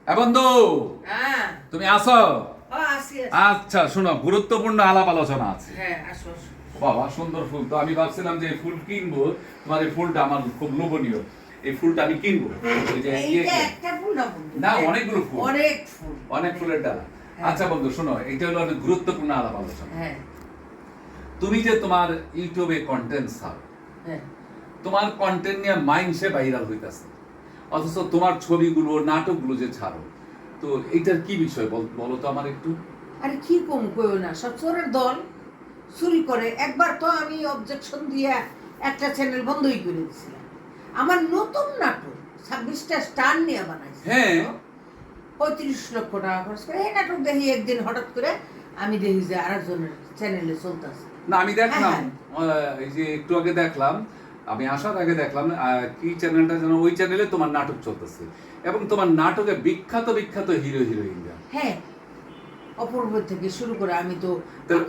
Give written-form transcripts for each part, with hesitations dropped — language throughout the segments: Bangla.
বন্ধু, হ্যাঁ। তুমি আসো। আসি। আচ্ছা শোনো, গুরুত্বপূর্ণ আলাপ আলোচনা আছে। হ্যাঁ, আসো আসো। বাবা সুন্দর ফুল, তো আমি ভাবছিলাম যে এই ফুল কিনবো। তোমার এই ফুলটা আমার খুব লোভনীয়, এই ফুলটা আমি কিনবো। ওই যে এইটা একটা ফুল না বন্ধু? না, অনেকগুলো ফুল, অনেক ফুল, অনেক ফুলের ডালা। হ্যাঁ। আচ্ছা বন্ধু শোনো, এটা হলো অনেক গুরুত্বপূর্ণ আলাপ আলোচনা। হ্যাঁ তুমি যে তোমার ইউটিউবে কন্টেন্ট ছাড়ো, হ্যাঁ। তোমার কন্টেন্ট নিয়ে মাইন্ডসে ভাইরাল হইতাছে, অথচ তোমার ছবিগুলো নাটকগুলো যে ছাড়ো, তো এইটার কি বিষয় বলো তো আমার একটু। আরে কি কম কইও না, সব চোরের দল চুরি করে। একবার তো আমি অবজেকশন দিয়ে একটা চ্যানেল বন্ধই করে দিয়েছিলাম। আমার নতুন নাটক 26টা স্টার নিয়ে বানাইছি। হ্যাঁ। 35 লক্ষ টাকা খরচ করে এই নাটক দেখি, একদিন হঠাৎ করে আমি দেখি যে আরেকজনের চ্যানেলে চলতেছে। না আমি দেখলাম, হ্যাঁ। এই যে একটু আগে দেখলাম, আমি আসার আগে দেখলাম কি চ্যানেলটা যেন, ওই চ্যানেলে তোমার নাটক চলতেছে এবং তোমার নাটকে বিখ্যাত বিখ্যাত হিরো হিরোইনরা। হ্যাঁ, অপূর্ব থেকে শুরু করে আমি তো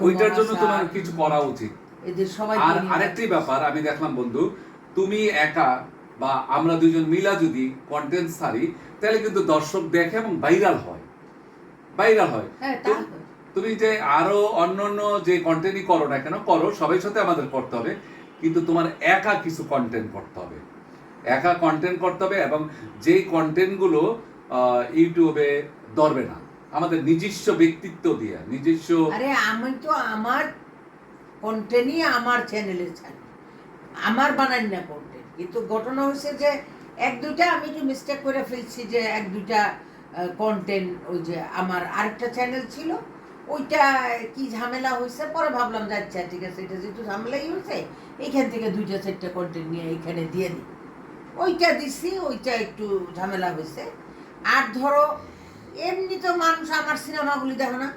ওইটার জন্য তোমার কিছু করা উচিত। এদের সবাই। আর আরেকটি ব্যাপার আমি দেখলাম বন্ধু, তুমি একা বা আমরা দুজন মিলা যদি কন্টেন্ট ছাড়ি, তাহলে কিন্তু দর্শক দেখে এবং ভাইরাল হয়, ভাইরাল হয়। হ্যাঁ, তুমি যে আরো অন্যান্য যে কন্টেন্টই করো না কেন, করো, সবাই সাথে আমাদের করতে হবে, কিন্তু তোমার একা কিছু কন্টেন্ট করতে হবে, একা কন্টেন্ট করতে হবে। এবং যেই কন্টেন্টগুলো ইউটিউবে ধরবে না, আমাদের নিজস্ব ব্যক্তিত্ব দিয়ে, নিজস্ব। আরে আমি তো আমার কন্টেন্টই আমার চ্যানেলে ছাড়ি, আমার বানাই না কন্টেন্ট। কিন্তু ঘটনা হয়েছে যে এক দুইটা আমি একটু মিস্টেক করে ফেলছি, যে এক দুইটা কন্টেন্ট ওই যে আমার আরেকটা চ্যানেল ছিল, ওইটা কি ঝামেলা হয়েছে, পরে ভাবলাম যে আচ্ছা ঠিক আছে, এটা যেহেতু ঝামেলাই হয়েছে, এইখান থেকে দুইটা চারটা কন্টেন্ট নিয়ে এইখানে দিয়ে দিই। ওইটা দিছি, ওইটা একটু ঝামেলা হয়েছে। আর ধরো এমনি তো মানুষ আমার সিনেমাগুলি দেখো না,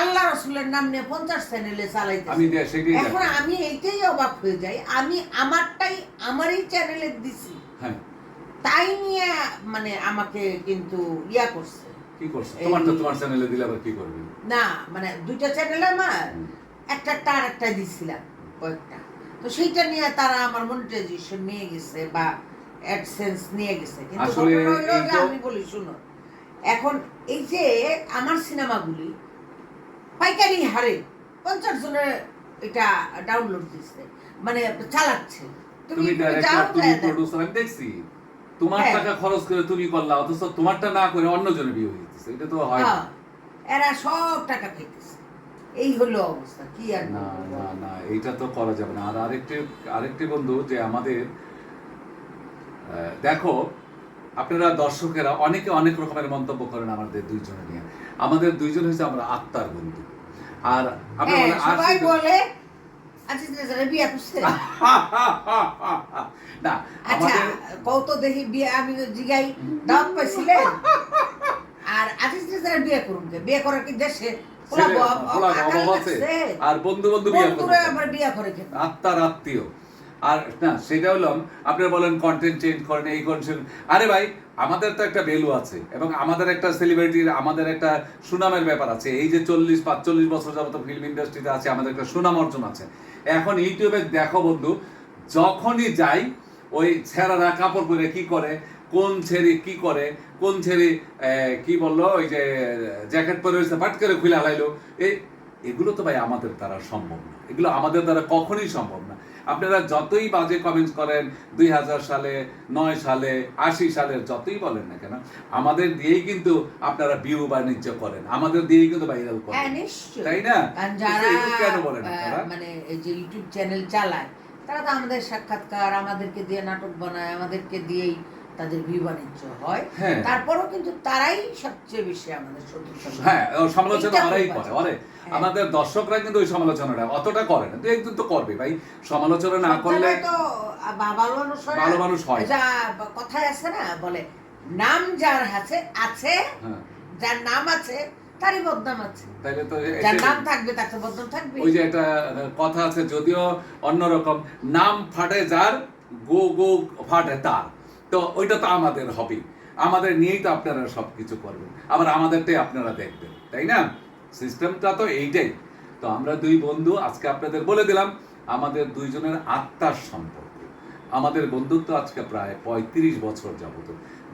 আল্লাহ রসুলের নাম নিয়ে 50 চ্যানেলে চালাইতেছে। এখন আমি এইটাই অবাক হয়ে যাই, আমি আমারটাই আমারই চ্যানেলে দিছি, হ্যাঁ, তাই নিয়ে মানে আমাকে কিন্তু ইয়া করছে। কি করছে? তোমারটা তোমার চ্যানেলে দিলে আবার কি করবে? না মানে দুইটা চ্যানেলে আমার একটা আর একটা দিছিলাম কয়েকটা, তো সেইটা নিয়ে তারা আমার মনিটাইজেশন নিয়ে গেছে বা অ্যাডসেন্স নিয়ে গেছে। কিন্তু আসলে আমি বলি শুনো, এখন এই যে আমার সিনেমাগুলি পাইকারি হারে 50 জনের এটা ডাউনলোড দিচ্ছে, মানে চালাচ্ছে। তুমি ডাইরেক্টর, তুমি প্রোডিউসার, আমি দেখছি তোমার টাকা খরচ করে তুমি করলা, অথচ তোমারটা না করে অন্যজনের বিয়ে হয়ে গেছে। এটা তো হয় না। এরা সব টাকা খাইতেছে, এই হলো অবস্থা। কি আর না না না, এইটা তো করা যাবে না। আর আরেকটি বন্ধু যে আমাদের, দেখো আপনারা দর্শকেরা অনেকে অনেক রকমের মন্তব্য করেন আমাদের দুইজনে নিয়ে। আমাদের দুইজন হচ্ছে আমরা আত্মার বন্ধু। আর আপনারা সবাই বলে আচ্ছা বিয়ে করছে না, আচ্ছা কত দেখি বিয়ে, আমি জিগাই দাম পাইছিলেন। আর আজিজ রেজার বিয়ে করুন, বিয়ে করার কি দেশে আর বন্ধু বন্ধু বিয়ে করে আত্মার আত্মীয়। আর না, সেটা হলো আপনারা বলেন কন্টেন্ট চেঞ্জ করেন, এই কন্টেন্ট। আরে ভাই, আমাদের তো একটা ভ্যালু আছে এবং আমাদের একটা সেলিব্রিটির, আমাদের একটা সুনামের ব্যাপার আছে। এই যে 40-45 বছর যাবত ফিল্ম ইন্ডাস্ট্রিতে আছে, আমাদের একটা সুনাম অর্জন আছে। এখন ইউটিউবে দেখো বন্ধু, যখনই যাই ওই ছেঁড়ারা কাপড় পরে কি করে, কোন ছেড়ে কি করে, কোন ছেড়ে কি বললো, ওই যে জ্যাকেট পরে হয়েছে পাট করে খুলে হালাইলো, এগুলো তো ভাই আমাদের দ্বারা সম্ভব না, এগুলো আমাদের দ্বারা কখনোই সম্ভব না। আপনারা যতই বাজে কমেন্টস করেন, 2000 সালে, 9 সালে, 80 সালের যতই বলেন না কেন, আমাদের দিয়েই কিন্তু আপনারা ভিউ বাণিজ্য করেন, আমাদের দিয়েই কিন্তু ভাইরাল করেন, তাই না? যারা কেন বলেন মানে এই যে ইউটিউব চ্যানেল চালায়, তারা তো আমাদের সাক্ষাৎকার, আমাদেরকে দিয়ে নাটক বানায়, আমাদেরকে দিয়েই তাদের ভিউ বাণিজ্য হয়। তারপরও কিন্তু তারাই সবচেয়ে বেশি আমাদের শত্রু। হ্যাঁ, সমালোচনা ওরাই করে। আমাদের দর্শকরা কিন্তু ওই সমালোচনাটা অতটা করে না, তুই একদিন তো করবে ভাই। সমালোচনা না করলে তো ভালো মানুষ হয়। কথায় আছে না, বলে নাম যার আছে, যার নাম আছে তারই বদনাম আছে, তাইলে তো যার নাম থাকবে তার তো বদনাম থাকবে। ওই যে একটা কথা আছে, যদিও অন্যরকম, নাম ফাটে যার, গো গো ফাটে তার। তো ওইটা তো আমাদের হবি, আমাদের নিয়েই তো আপনারা সবকিছু করবেন, আবার আমাদেরটাই আপনারা দেখবেন, তাই না? সিস্টেমটা তো এইটাই। তো আমরা দুই বন্ধু আজকে আপনাদের বলে দিলাম আমাদের দুইজনের আত্মার সম্পর্ক। আমাদের বন্ধুত্ব আজকে প্রায় 35 বছর যাবত,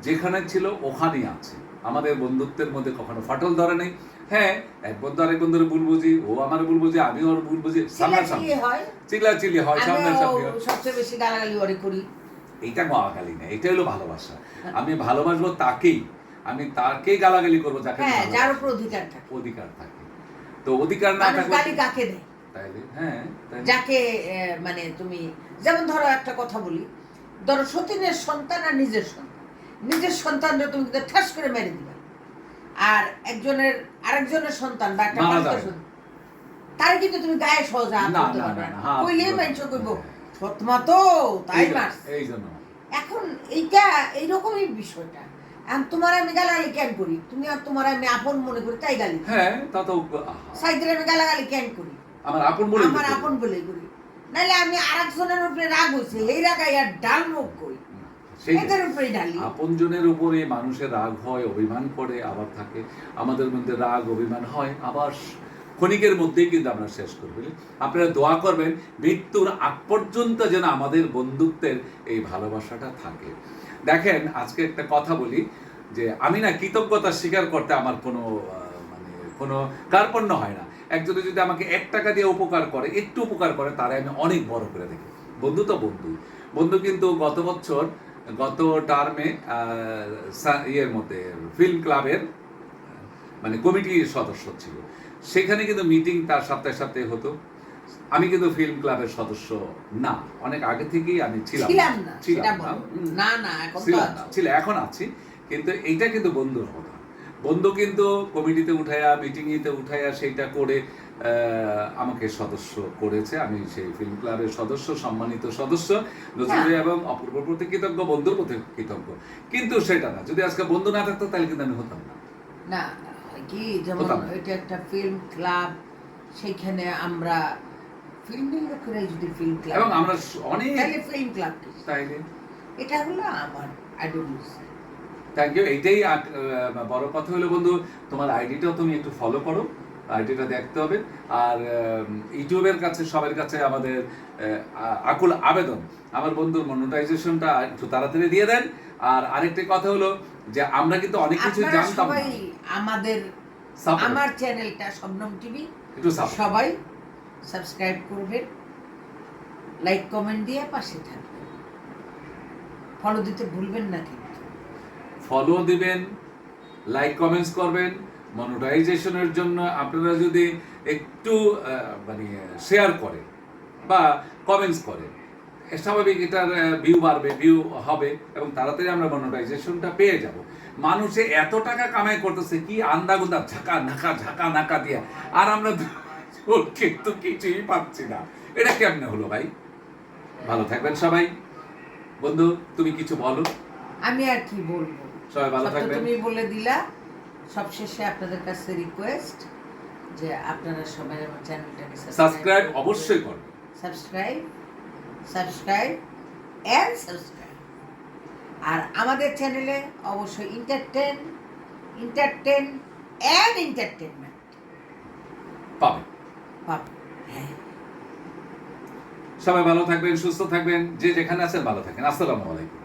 যেখানে ছিল ওখানেই আছে। আমাদের বন্ধুত্বের মধ্যে কখনো ফাটল ধরে নেই। হ্যাঁ, এক বন্ধু আরেক বন্ধুর ভুল বুঝি, ও আমার ভুল বুঝি, আমি ওর ভুল বুঝি, সামনাসামনি চিল্লাচিল্লি হয়, সামনাসামনি হয়। সবচেয়ে বেশি গালাগালি ওরে করি। এইটা গালাগালি না, এটা হলো ভালোবাসা। আমি ভালোবাসবো তাকেই, আমি তাকেই গালাগালি করবো যাকে আমি হ্যাঁ, যার উপর ভালোবাসি। অধিকার থাকে। তো অধিকার না মানুষ থাকলে গালি কাকে দেয়? তাইলে হ্যাঁ, যাকে মানে তুমি যেমন ধরো একটা কথা বলি, ধরো সতীনের সন্তান আর নিজের সন্তানরা তুমি কিন্তু ঠাস করে মেরে দিবা, আর আরেকজনের সন্তান বা একটা মারা বালিকা যাবে। সন্তান, তারে কিন্তু তুমি গায়ে সহজে হাত না, তুলতে না, পারবে না, না। হাত কইলেই তুলতে মানুষ পারবে না। কইব সৎমা তো তাই মারছে। এই জন্য এখন এইটা এইরকমই বিষয়টা। এখন তোমার আমি গালাগালি কেন করি? তুমি আর তোমার আমি আপন মনে করি তাই গালি। হ্যাঁ, তা তো সাইদের আমি গালাগালি কেন করি? আমার আপন বলে আমার আপন বলেই করি। নাইলে আমি আরেকজনের উপরে রাগ হইছে, এই রাগাই আর ডাল মুখ করি, এদের উপরেই ঢালি। আপনজনের উপরে মানুষের রাগ হয়, অভিমান করে, আবার থাকে আমাদের মধ্যে রাগ অভিমান হয়, আবার ক্ষণিকের মধ্যেই কিন্তু আমরা শেষ করব। আপনারা দোয়া করবেন মৃত্যুর আগ পর্যন্ত যেন আমাদের বন্ধুত্বের এই ভালোবাসাটা থাকে। দেখেন, আজকে একটা কথা বলি যে আমি না কৃতজ্ঞতা স্বীকার করতে আমার কোনো মানে কোনো কার্পণ্য হয় না। একজনে যদি আমাকে 1 টাকা দিয়ে উপকার করে, একটু উপকার করে, তারে আমি অনেক বড় করে দেখি। বন্ধু তো বন্ধু কিন্তু গত টার্মে ইয়ের মধ্যে ফিল্ম ক্লাবের মানে কমিটির সদস্য ছিল, সেখানে কিন্তু মিটিং তার সপ্তাহে সপ্তাহে হতো। আমি কিন্তু ফিল্ম ক্লাবের সদস্য না, অনেক আগে থেকেই আমি ছিলাম এখন আছি, কিন্তু এইটা কিন্তু বন্ধুর কথা। বন্ধু কিন্তু কমিটিতে উঠাইয়া, মিটিংয়েতে উঠাইয়া সেইটা করে আমাকে সদস্য করেছে। আমি সেই ফিল্ম ক্লাবের সদস্য, সম্মানিত সদস্য, নজরুল এবং অপূর্ব প্রতি কৃতজ্ঞ, বন্ধুর প্রতি কৃতজ্ঞ। কিন্তু সেটা না, যদি আজকে বন্ধু না থাকতো তাহলে কিন্তু আমি হতাম না। না কি, যেমন এটা একটা ফিল্ম ক্লাব, সেইখানে আমরা ফিল্মের লোকেরা যদি ফিল্ম ক্লাব এবং আমরা অনেক তাহলে ফিল্ম ক্লাব তাইলে এটা হলো আমার আইডিওলজি। Thank you. এইটাই বড় কথা হলো বন্ধু, তোমার আইডিটাও তুমি একটু ফলো করো, আইডিটা দেখতে হবে। আর ইউটিউবের কাছে সবার কাছে আমাদের আকুল আবেদন, আমার বন্ধুর মনিটাইজেশনটা একটু তাড়াতাড়ি দিয়ে দেন। আর আরেকটা কথা হলো যে আমরা কিন্তু অনেক কিছু জানতাম না। আমার চ্যানেলটা শবনম টিভি, একটু সবাই সাবস্ক্রাইব করবেন, লাইক কমেন্ট দিয়ে পাশে থাকবেন, ফলো দিতে ভুলবেন না। কিন্তু ফলো দিবেন, লাইক কমেন্টস করবেন। মনিটাইজেশনের জন্য আপনারা যদি একটু মানে শেয়ার করে বা কমেন্টস করে, স্বাভাবিক এটার ভিউ বাড়বে, ভিউ হবে এবং তাড়াতাড়ি আমরা মনিটাইজেশনটা পেয়ে যাব। মানুষে এত টাকা কামাই করতেছে কি আন্দাগুন্দা ঝাঁকা নাকা দিয়া, আর আমরা কিন্তু কিছুই পাচ্ছি না। এটা কেমনে হলো ভাই? ভালো থাকবেন সবাই। বন্ধু, তুমি কিছু বলো। আমি আর কি বলবো, সবাই ভালো থাকবেন। তুমি বলে দিলা। সবশেষে আপনাদের কাছে রিকোয়েস্ট যে আপনারা সবাই আমার চ্যানেলটাকে সাবস্ক্রাইব অবশ্যই করবেন। সাবস্ক্রাইব আর আমাদের চ্যানেলে অবশ্যই এন্টারটেনমেন্ট পাবেন। হ্যাঁ, সবাই ভালো থাকবেন, সুস্থ থাকবেন, যে যেখানে আছেন ভালো থাকেন। আসসালামু আলাইকুম।